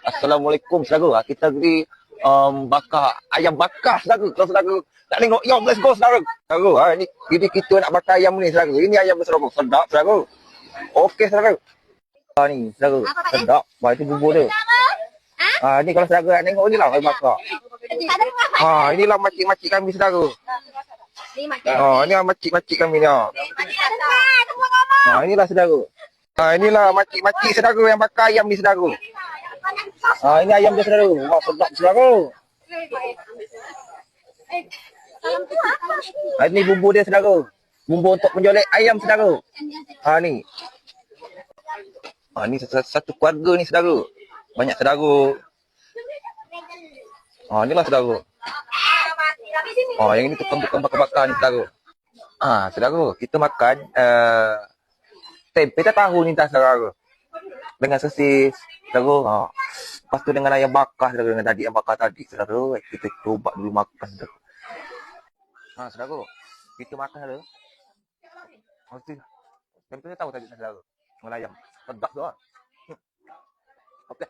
Assalamualaikum saudara. Kita pergi bakar ayam bakar saudara. Kalau saudara nak tengok, yo let's go saudara. Saudara, ini kita nak bakar ayam ni saudara. Ini ayam saudara. Sedap saudara. Okey saudara. Ni saudara. Sedap. Wah itu bubur dia. Ni kalau saudara nak tengok ni lah ayam bakar. Inilah makcik-makcik kami saudara. Ini makcik-makcik kami ni. Inilah saudara. Inilah makcik-makcik saudara yang bakar ayam ni saudara. Ini ayam dia saudara. Wah sedap saudara. Ini bumbu dia saudara. Bumbu untuk penjolek ayam saudara. Ni. Ni satu keluarga ni saudara. Banyak saudara. Inilah saudara. Yang ini tukang bakar-bakar ni saudara. Saudara, kita makan tempe tak tahu ni tak saudara. Dengan sosis saudara. Lepas tu dengan ayam bakar saudara, dengan tadi ayam bakar tadi saudara. Kita cuba dulu makan saudara. Saudara, kita makan saudara. Mesti tempe tak tahu tadi saudara. Dengan ayam. Sedap tu. Okey.